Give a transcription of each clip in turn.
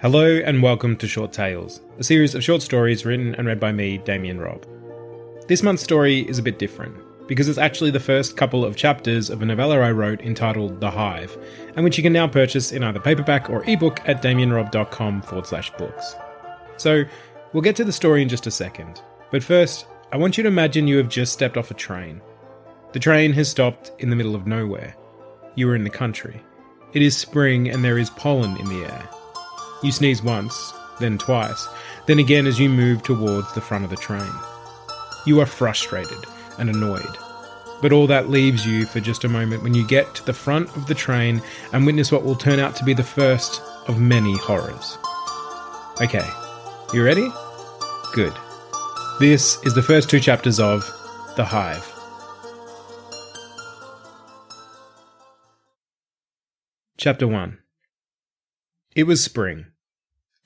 Hello and welcome to Short Tales, a series of short stories written and read by me, Damian Robb. This month's story is a bit different, because it's actually the first couple of chapters of a novella I wrote entitled The Hive, and which you can now purchase in either paperback or ebook at damianrobb.com/books. So, we'll get to the story in just a second, but first, I want you to imagine you have just stepped off a train. The train has stopped in the middle of nowhere. You are in the country. It is spring and there is pollen in the air. You sneeze once, then twice, then again as you move towards the front of the train. You are frustrated and annoyed, but all that leaves you for just a moment when you get to the front of the train and witness what will turn out to be the first of many horrors. Okay, you ready? Good. This is the first two chapters of The Hive. Chapter 1. It was spring.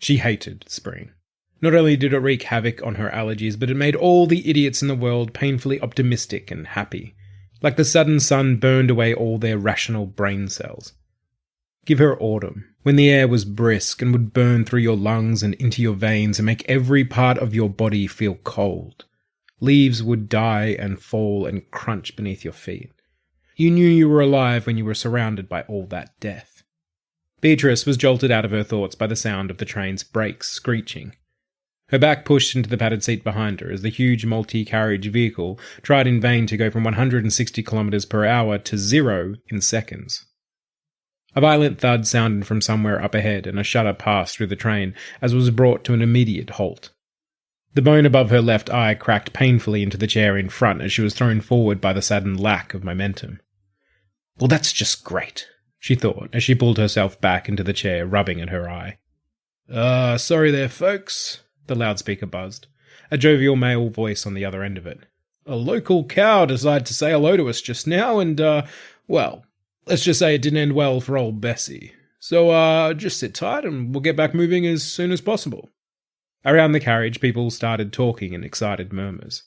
She hated spring. Not only did it wreak havoc on her allergies, but it made all the idiots in the world painfully optimistic and happy. Like the sudden sun burned away all their rational brain cells. Give her autumn, when the air was brisk and would burn through your lungs and into your veins and make every part of your body feel cold. Leaves would die and fall and crunch beneath your feet. You knew you were alive when you were surrounded by all that death. Beatrice was jolted out of her thoughts by the sound of the train's brakes screeching. Her back pushed into the padded seat behind her as the huge multi-carriage vehicle tried in vain to go from 160 kilometers per hour to 0 in seconds. A violent thud sounded from somewhere up ahead and a shudder passed through the train as it was brought to an immediate halt. The bone above her left eye cracked painfully into the chair in front as she was thrown forward by the sudden lack of momentum. Well, that's just great, she thought as she pulled herself back into the chair, rubbing at her eye. Sorry there, folks, the loudspeaker buzzed, a jovial male voice on the other end of it. A local cow decided to say hello to us just now and, well, let's just say it didn't end well for old Bessie. So, just sit tight and we'll get back moving as soon as possible. Around the carriage, people started talking in excited murmurs.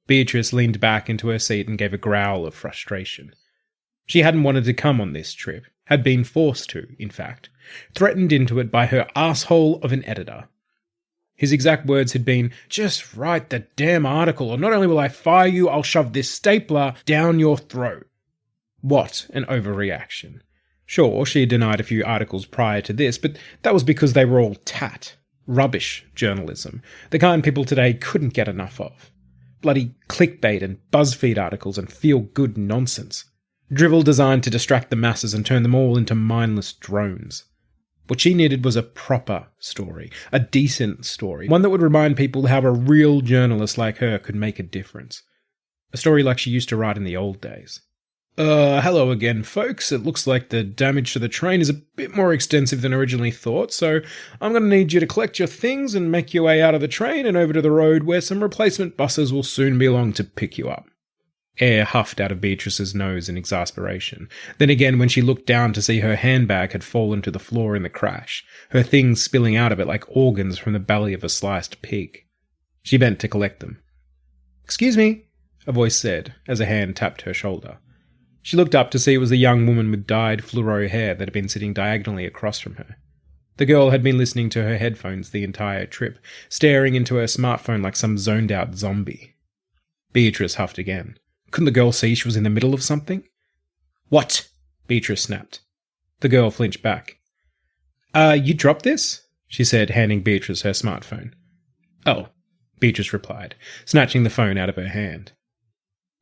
Beatrice leaned back into her seat and gave a growl of frustration. She hadn't wanted to come on this trip, had been forced to, in fact, threatened into it by her asshole of an editor. His exact words had been, "Just write the damn article, or not only will I fire you, I'll shove this stapler down your throat." What an overreaction. Sure, she had denied a few articles prior to this, but that was because they were all tat, rubbish journalism, the kind people today couldn't get enough of. Bloody clickbait and BuzzFeed articles and feel-good nonsense. Drivel designed to distract the masses and turn them all into mindless drones. What she needed was a proper story, a decent story, one that would remind people how a real journalist like her could make a difference. A story like she used to write in the old days. Hello again, folks. It looks like the damage to the train is a bit more extensive than originally thought, so I'm going to need you to collect your things and make your way out of the train and over to the road where some replacement buses will soon be along to pick you up. Air huffed out of Beatrice's nose in exasperation. Then again, when she looked down to see her handbag had fallen to the floor in the crash, her things spilling out of it like organs from the belly of a sliced pig. She bent to collect them. "Excuse me," a voice said, as a hand tapped her shoulder. She looked up to see it was a young woman with dyed fluoro hair that had been sitting diagonally across from her. The girl had been listening to her headphones the entire trip, staring into her smartphone like some zoned-out zombie. Beatrice huffed again. Couldn't the girl see she was in the middle of something? "What?" Beatrice snapped. The girl flinched back. You dropped this?" she said, handing Beatrice her smartphone. "Oh," Beatrice replied, snatching the phone out of her hand.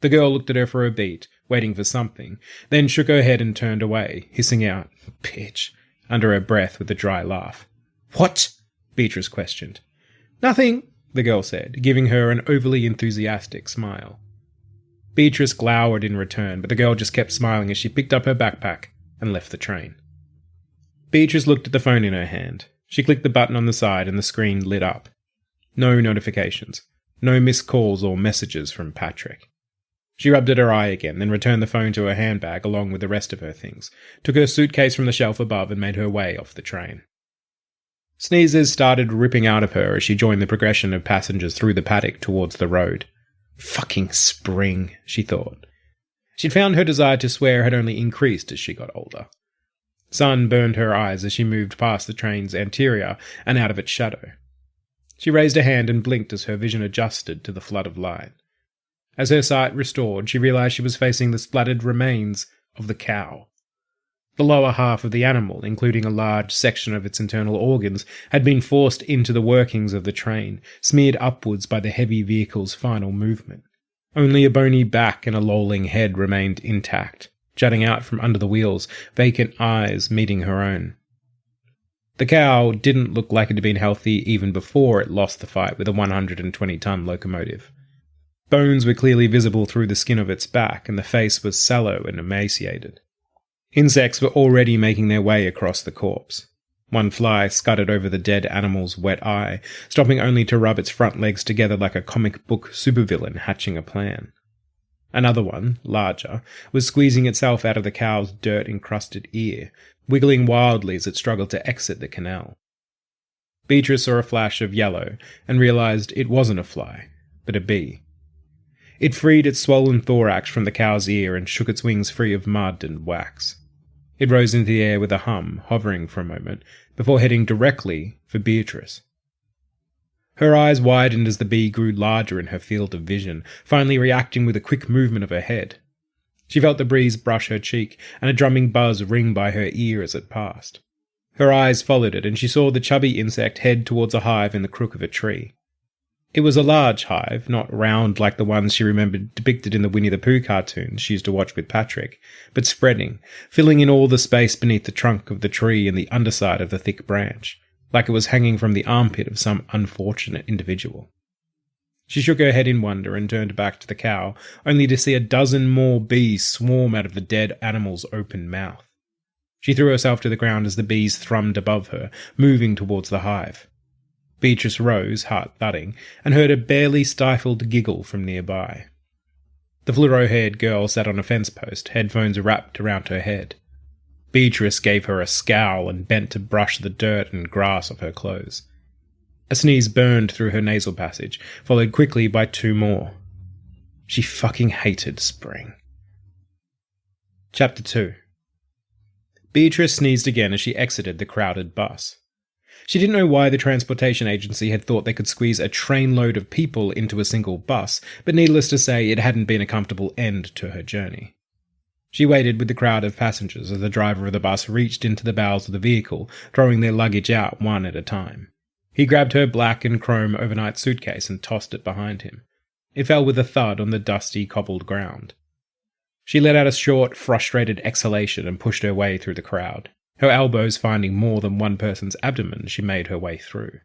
The girl looked at her for a beat, waiting for something, then shook her head and turned away, hissing out, "Bitch," under her breath with a dry laugh. "What?" Beatrice questioned. "Nothing," the girl said, giving her an overly enthusiastic smile. Beatrice glowered in return, but the girl just kept smiling as she picked up her backpack and left the train. Beatrice looked at the phone in her hand. She clicked the button on the side and the screen lit up. No notifications. No missed calls or messages from Patrick. She rubbed at her eye again, then returned the phone to her handbag along with the rest of her things, took her suitcase from the shelf above and made her way off the train. Sneezes started ripping out of her as she joined the progression of passengers through the paddock towards the road. Fucking spring, she thought. She'd found her desire to swear had only increased as she got older. Sun burned her eyes as she moved past the train's anterior and out of its shadow. She raised a hand and blinked as her vision adjusted to the flood of light. As her sight restored, she realized she was facing the splattered remains of the cow. The lower half of the animal, including a large section of its internal organs, had been forced into the workings of the train, smeared upwards by the heavy vehicle's final movement. Only a bony back and a lolling head remained intact, jutting out from under the wheels, vacant eyes meeting her own. The cow didn't look like it had been healthy even before it lost the fight with a 120-ton locomotive. Bones were clearly visible through the skin of its back, and the face was sallow and emaciated. Insects were already making their way across the corpse. One fly scudded over the dead animal's wet eye, stopping only to rub its front legs together like a comic book supervillain hatching a plan. Another one, larger, was squeezing itself out of the cow's dirt-encrusted ear, wiggling wildly as it struggled to exit the canal. Beatrice saw a flash of yellow and realized it wasn't a fly, but a bee. It freed its swollen thorax from the cow's ear and shook its wings free of mud and wax. It rose into the air with a hum, hovering for a moment, before heading directly for Beatrice. Her eyes widened as the bee grew larger in her field of vision, finally reacting with a quick movement of her head. She felt the breeze brush her cheek, and a drumming buzz ring by her ear as it passed. Her eyes followed it, and she saw the chubby insect head towards a hive in the crook of a tree. It was a large hive, not round like the ones she remembered depicted in the Winnie the Pooh cartoons she used to watch with Patrick, but spreading, filling in all the space beneath the trunk of the tree and the underside of the thick branch, like it was hanging from the armpit of some unfortunate individual. She shook her head in wonder and turned back to the cow, only to see a dozen more bees swarm out of the dead animal's open mouth. She threw herself to the ground as the bees thrummed above her, moving towards the hive. Beatrice rose, heart thudding, and heard a barely stifled giggle from nearby. The fluoro-haired girl sat on a fence post, headphones wrapped around her head. Beatrice gave her a scowl and bent to brush the dirt and grass off her clothes. A sneeze burned through her nasal passage, followed quickly by two more. She fucking hated spring. Chapter 2. Beatrice sneezed again as she exited the crowded bus. She didn't know why the transportation agency had thought they could squeeze a trainload of people into a single bus, but needless to say, it hadn't been a comfortable end to her journey. She waited with the crowd of passengers as the driver of the bus reached into the bowels of the vehicle, throwing their luggage out one at a time. He grabbed her black and chrome overnight suitcase and tossed it behind him. It fell with a thud on the dusty, cobbled ground. She let out a short, frustrated exhalation and pushed her way through the crowd. Her elbows finding more than one person's abdomen as she made her way through.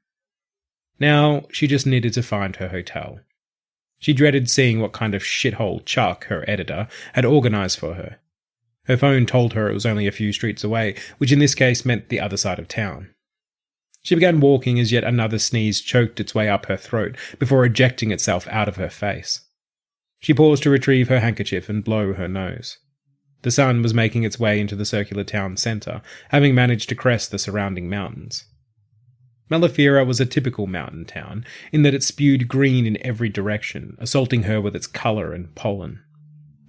Now, she just needed to find her hotel. She dreaded seeing what kind of shithole Chuck, her editor, had organised for her. Her phone told her it was only a few streets away, which in this case meant the other side of town. She began walking as yet another sneeze choked its way up her throat before ejecting itself out of her face. She paused to retrieve her handkerchief and blow her nose. The sun was making its way into the circular town centre, having managed to crest the surrounding mountains. Malafira was a typical mountain town, in that it spewed green in every direction, assaulting her with its colour and pollen.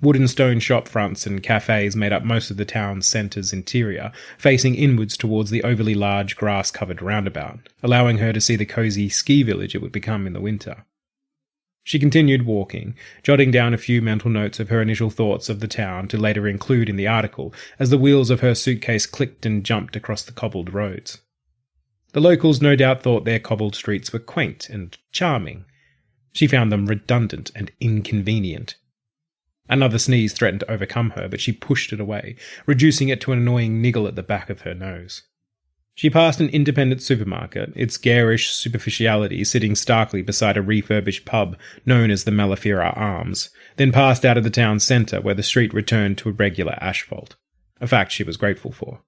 Wood and stone shop fronts and cafes made up most of the town's centre's interior, facing inwards towards the overly large grass-covered roundabout, allowing her to see the cosy ski village it would become in the winter. She continued walking, jotting down a few mental notes of her initial thoughts of the town to later include in the article as the wheels of her suitcase clicked and jumped across the cobbled roads. The locals no doubt thought their cobbled streets were quaint and charming. She found them redundant and inconvenient. Another sneeze threatened to overcome her, but she pushed it away, reducing it to an annoying niggle at the back of her nose. She passed an independent supermarket, its garish superficiality sitting starkly beside a refurbished pub known as the Malafira Arms, then passed out of the town centre where the street returned to a regular asphalt, a fact she was grateful for.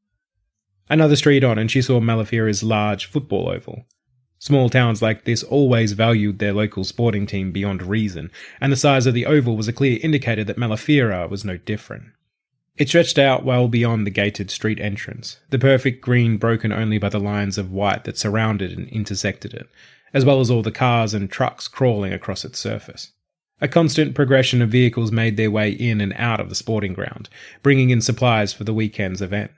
Another street on and she saw Malafira's large football oval. Small towns like this always valued their local sporting team beyond reason, and the size of the oval was a clear indicator that Malafira was no different. It stretched out well beyond the gated street entrance, the perfect green broken only by the lines of white that surrounded and intersected it, as well as all the cars and trucks crawling across its surface. A constant progression of vehicles made their way in and out of the sporting ground, bringing in supplies for the weekend's event.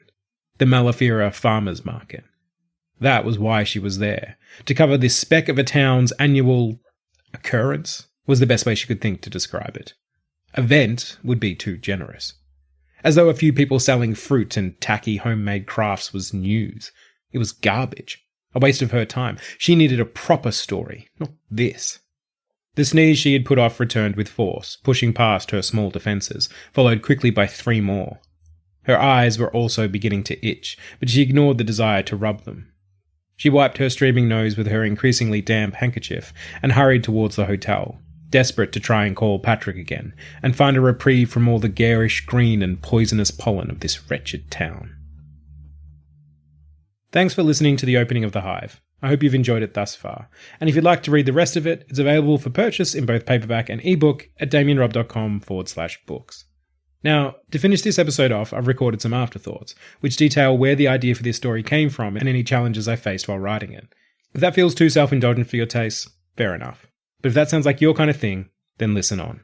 the Malafira Farmers Market. That was why she was there. To cover this speck of a town's annual occurrence was the best way she could think to describe it. Event would be too generous. As though a few people selling fruit and tacky homemade crafts was news. It was garbage. A waste of her time. She needed a proper story, not this. The sneeze she had put off returned with force, pushing past her small defences, followed quickly by 3 more. Her eyes were also beginning to itch, but she ignored the desire to rub them. She wiped her streaming nose with her increasingly damp handkerchief and hurried towards the hotel, desperate to try and call Patrick again, and find a reprieve from all the garish green and poisonous pollen of this wretched town. Thanks for listening to the opening of The Hive. I hope you've enjoyed it thus far, and if you'd like to read the rest of it, it's available for purchase in both paperback and ebook at damianrobb.com/books. Now, to finish this episode off, I've recorded some afterthoughts, which detail where the idea for this story came from and any challenges I faced while writing it. If that feels too self-indulgent for your tastes, fair enough. But if that sounds like your kind of thing, then listen on.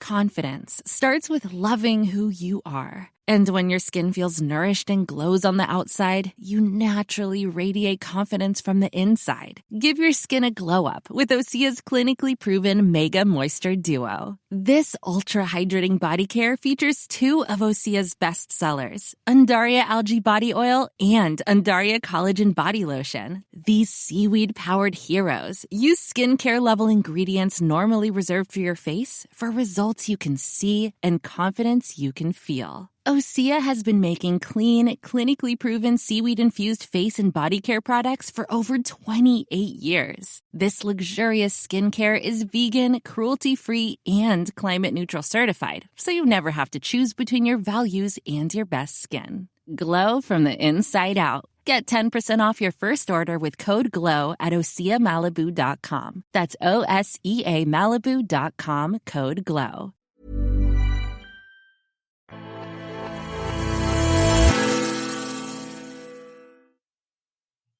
Confidence starts with loving who you are. And when your skin feels nourished and glows on the outside, you naturally radiate confidence from the inside. Give your skin a glow up with Osea's clinically proven Mega Moisture Duo. This ultra-hydrating body care features 2 of Osea's best sellers, Undaria Algae Body Oil and Undaria Collagen Body Lotion. These seaweed-powered heroes use skincare-level ingredients normally reserved for your face for results you can see and confidence you can feel. Osea has been making clean, clinically proven seaweed-infused face and body care products for over 28 years. This luxurious skincare is vegan, cruelty-free, and climate-neutral certified, so you never have to choose between your values and your best skin. Glow from the inside out. Get 10% off your first order with code GLOW at OseaMalibu.com. That's OSEA Malibu.com, code GLOW.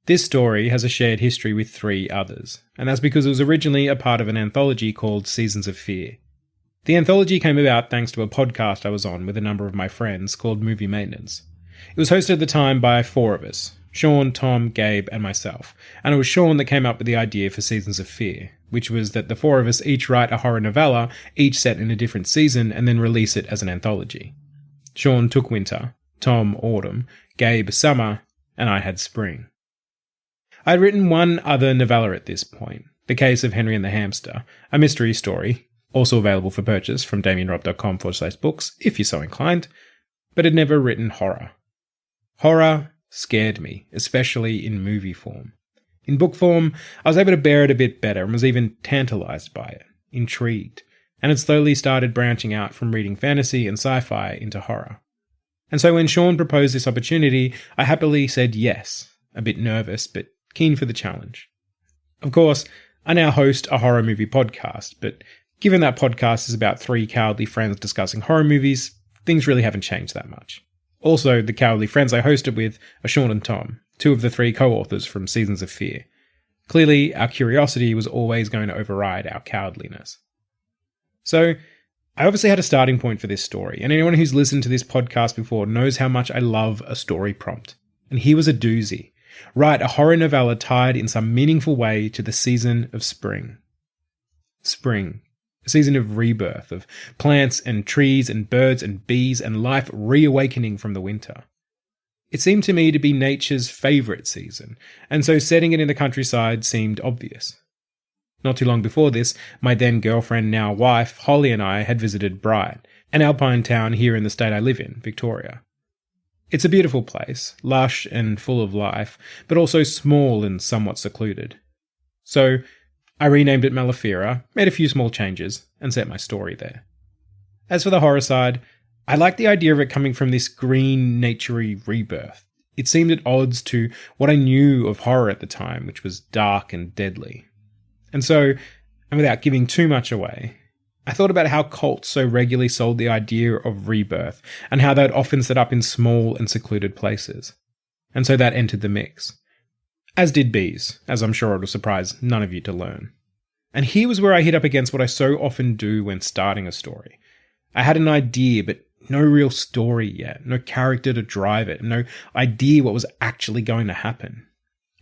This story has a shared history with 3 others, and that's because it was originally a part of an anthology called Seasons of Fear. The anthology came about thanks to a podcast I was on with a number of my friends called Movie Maintenance. It was hosted at the time by 4 of us, Sean, Tom, Gabe, and myself, and it was Sean that came up with the idea for Seasons of Fear, which was that the 4 of us each write a horror novella, each set in a different season, and then release it as an anthology. Sean took winter, Tom autumn, Gabe summer, and I had spring. I'd written one other novella at this point, The Case of Henry and the Hamster, a mystery story, also available for purchase from damianrobb.com/books if you're so inclined, but had never written horror. Horror scared me, especially in movie form. In book form, I was able to bear it a bit better and was even tantalized by it, intrigued, and had slowly started branching out from reading fantasy and sci-fi into horror. And so when Sean proposed this opportunity, I happily said yes, a bit nervous, but keen for the challenge. Of course, I now host a horror movie podcast, but given that podcast is about 3 cowardly friends discussing horror movies, things really haven't changed that much. Also, the cowardly friends I hosted with are Sean and Tom, 2 of the 3 co-authors from Seasons of Fear. Clearly, our curiosity was always going to override our cowardliness. So, I obviously had a starting point for this story, and anyone who's listened to this podcast before knows how much I love a story prompt. And here was a doozy. Write a horror novella tied in some meaningful way to the season of spring. Spring. A season of rebirth, of plants and trees and birds and bees and life reawakening from the winter. It seemed to me to be nature's favourite season, and so setting it in the countryside seemed obvious. Not too long before this, my then girlfriend, now wife, Holly and I had visited Bright, an alpine town here in the state I live in, Victoria. It's a beautiful place, lush and full of life, but also small and somewhat secluded. So, I renamed it Malafira, made a few small changes, and set my story there. As for the horror side, I liked the idea of it coming from this green, naturey rebirth. It seemed at odds to what I knew of horror at the time, which was dark and deadly. And so, and without giving too much away, I thought about how cults so regularly sold the idea of rebirth and how they'd often set up in small and secluded places. And so that entered the mix. As did bees, as I'm sure it'll surprise none of you to learn. And here was where I hit up against what I so often do when starting a story. I had an idea, but no real story yet, no character to drive it, no idea what was actually going to happen.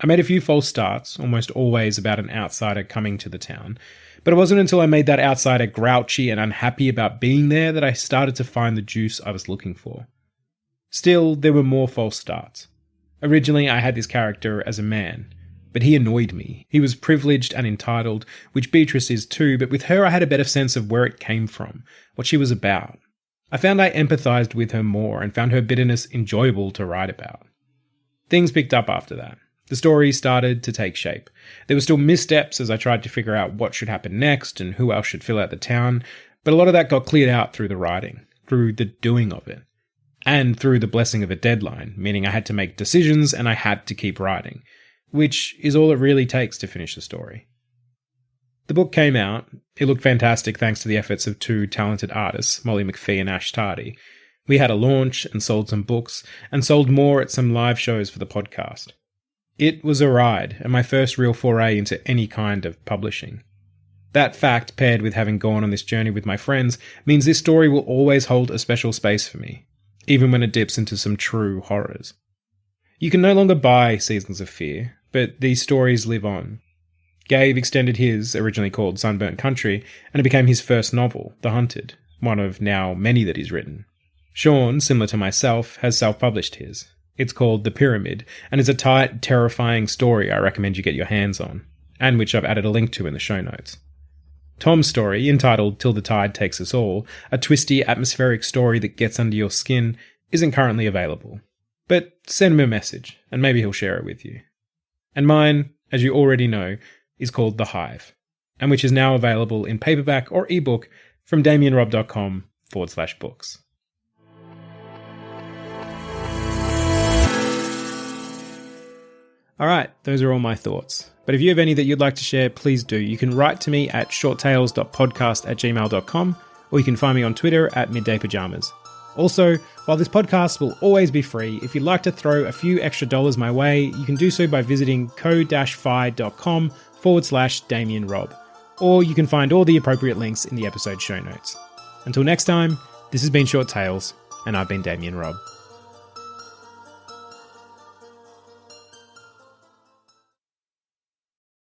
I made a few false starts, almost always about an outsider coming to the town, but it wasn't until I made that outsider grouchy and unhappy about being there that I started to find the juice I was looking for. Still, there were more false starts. Originally, I had this character as a man, but he annoyed me. He was privileged and entitled, which Beatrice is too, but with her I had a better sense of where it came from, what she was about. I found I empathised with her more and found her bitterness enjoyable to write about. Things picked up after that. The story started to take shape. There were still missteps as I tried to figure out what should happen next and who else should fill out the town, but a lot of that got cleared out through the writing, through the doing of it, and through the blessing of a deadline, meaning I had to make decisions and I had to keep writing, which is all it really takes to finish the story. The book came out. It looked fantastic thanks to the efforts of two talented artists, Molly McPhee and Ash Tardy. We had a launch and sold some books, and sold more at some live shows for the podcast. It was a ride, and my first real foray into any kind of publishing. That fact, paired with having gone on this journey with my friends, means this story will always hold a special space for me, even when it dips into some true horrors. You can no longer buy Seasons of Fear, but these stories live on. Gabe extended his, originally called Sunburnt Country, and it became his first novel, The Hunted, one of now many that he's written. Sean, similar to myself, has self-published his. It's called The Pyramid, and is a tight, terrifying story I recommend you get your hands on, and which I've added a link to in the show notes. Tom's story, entitled Till the Tide Takes Us All, a twisty, atmospheric story that gets under your skin, isn't currently available. But send him a message, and maybe he'll share it with you. And mine, as you already know, is called The Hive, and which is now available in paperback or ebook from damianrobb.com/books. Alright, those are all my thoughts. But if you have any that you'd like to share, please do. You can write to me at shorttales.podcast@gmail.com, or you can find me on Twitter at middaypajamas. Also, while this podcast will always be free, if you'd like to throw a few extra dollars my way, you can do so by visiting ko-fi.com/Damian Robb, or you can find all the appropriate links in the episode show notes. Until next time, this has been Short Tales, and I've been Damian Robb.